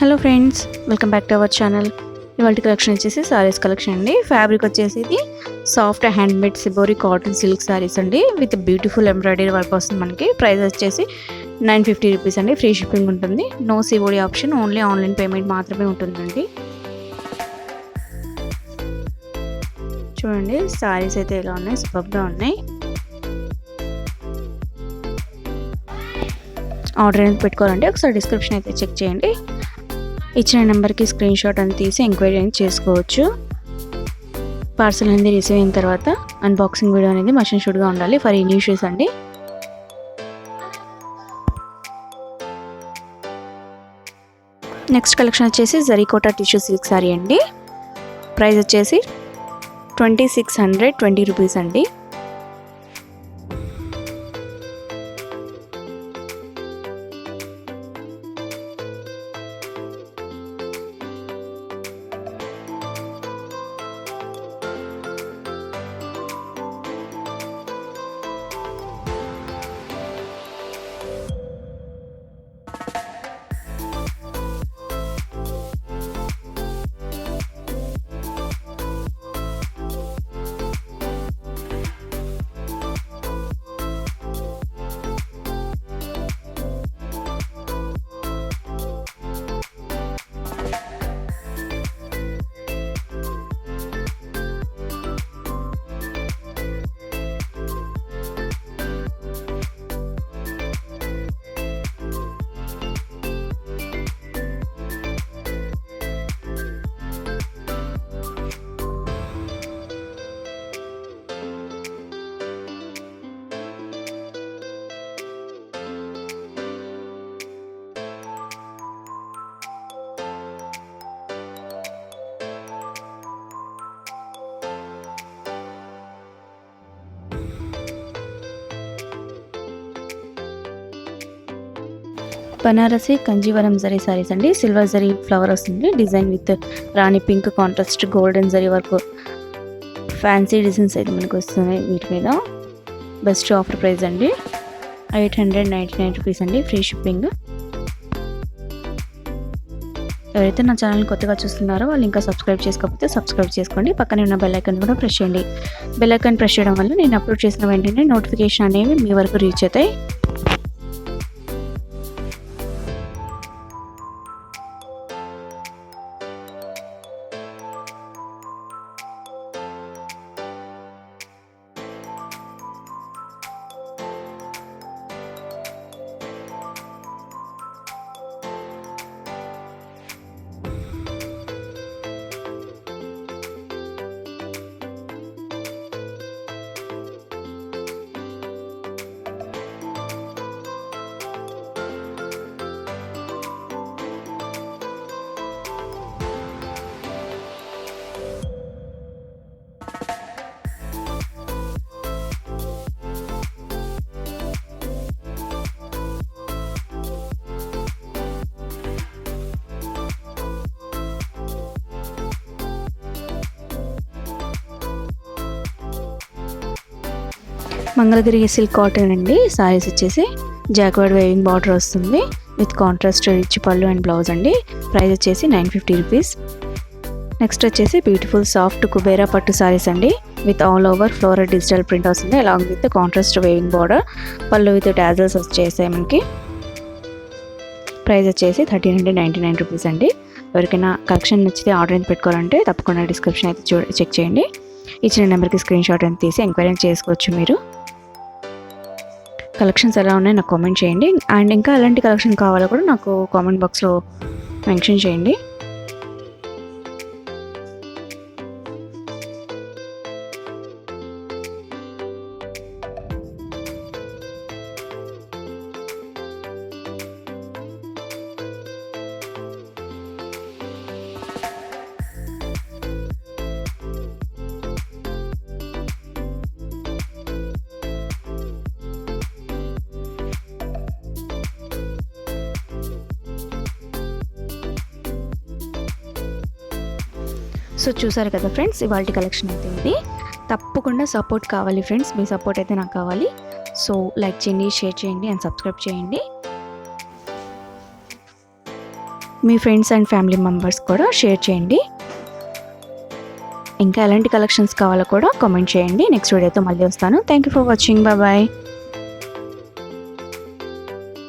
Hello friends, welcome back to our channel. ఇవాళ collection వచ్చేసి saris collection అండి. ఫ్యాబ్రిక్ వచ్చేసి ఇది soft hand made shibori cotton silk saris అండి విత్ బ్యూటిఫుల్ ఎంబ్రాయిడరీ వర్క్ వస్తుంది మనకి. ప్రైస్ వచ్చేసి 950 రూపీస్ అండి. ఫ్రీ షిప్పింగ్ ఉంటుంది. No సిబోడి option, only online payment మాత్రమే ఉంటుందండి. చూడండి సారీస్ అయితే ఎలా ఉన్నాయి, సూపర్గా ఉన్నాయి. ఆర్డర్ అనేది పెట్టుకోవాలంటే ఒకసారి డిస్క్రిప్షన్ అయితే చెక్ చేయండి. ఇచ్చిన నెంబర్కి స్క్రీన్ షాట్ అని తీసి ఎంక్వైరీ అనేది చేసుకోవచ్చు. పార్సల్ అనేది రిసీవ్ అయిన తర్వాత అన్బాక్సింగ్ వీడియో అనేది మషన్ షూట్గా ఉండాలి ఫర్ ఎనీ ఇష్యూస్ అండి. నెక్స్ట్ కలెక్షన్ వచ్చేసి జరీకోటా టిష్యూ సిల్క్ సారీ అండి. ప్రైస్ వచ్చేసి 2620 రూపీస్ అండి. బనారసి కంజీవరం జరీ సారీస్ అండి. సిల్వర్ జరీ ఫ్లవర్ వస్తుంది. Design with Rani pink contrast golden zari వరకు ఫ్యాన్సీ డిజైన్స్ అయితే మనకు వస్తున్నాయి. వీటి మీద బెస్ట్ ఆఫర్ ప్రైస్ అండి 899 రూపీస్ అండి. Free shipping. ఎవరైతే నా ఛానల్ కొత్తగా చూస్తున్నారో వాళ్ళు ఇంకా సబ్స్క్రైబ్ చేసుకోకపోతే సబ్స్క్రైబ్ చేసుకోండి. పక్కనే ఉన్న బెల్ ఐకాన్ కూడా ప్రెస్ చేయండి. బెల్ ఐకాన్ ప్రెస్ చేయడం వల్ల నేను అప్లోడ్ చేసిన వెంటనే నోటిఫికేషన్ అనేవి మీ వరకు రీచ్ అవుతాయి. మంగళగిరి సిల్క్ కాటన్ అండి. సారీస్ వచ్చేసి జాక్వర్డ్ వేవింగ్ బార్డర్ వస్తుంది with contrast rich pallu and blouse అండి. ప్రైస్ వచ్చేసి 950 రూపీస్. నెక్స్ట్ వచ్చేసి beautiful soft Kubera pattu sarees అండి with all over floral digital print వస్తుంది along with contrast weaving border. Pallu with tassels వచ్చేసాయి మనకి. ప్రైస్ వచ్చేసి 1399 రూపీస్ అండి. ఎవరికైనా కలెక్షన్ నచ్చితే ఆర్డర్ అయితే పెట్టుకోవాలంటే తప్పకుండా డిస్క్రిప్షన్ అయితే చెక్ చేయండి. ఇచ్చిన నెంబర్కి స్క్రీన్ షాట్ అని తీసి ఎంక్వైరీ చేసుకోవచ్చు మీరు. కలెక్షన్స్ ఎలా ఉన్నాయో నాకు కామెంట్ చేయండి. అండ్ ఇంకా ఎలాంటి కలెక్షన్ కావాలో కూడా నాకు కామెంట్ బాక్స్లో మెన్షన్ చేయండి. సో చూసారు కదా ఫ్రెండ్స్, ఇవాల్టి కలెక్షన్ అయితే ఇది. తప్పకుండా సపోర్ట్ కావాలి ఫ్రెండ్స్, మీ సపోర్ట్ అయితే నాకు కావాలి. సో లైక్ చేయండి, షేర్ చేయండి అండ్ సబ్స్క్రైబ్ చేయండి. మీ ఫ్రెండ్స్ అండ్ ఫ్యామిలీ మెంబర్స్ కూడా షేర్ చేయండి. ఇంకా ఎలాంటి కలెక్షన్స్ కావాలో కూడా కామెంట్ చేయండి. నెక్స్ట్ వీడియోతో మళ్ళీ వస్తాను. Thank you for watching. Bye.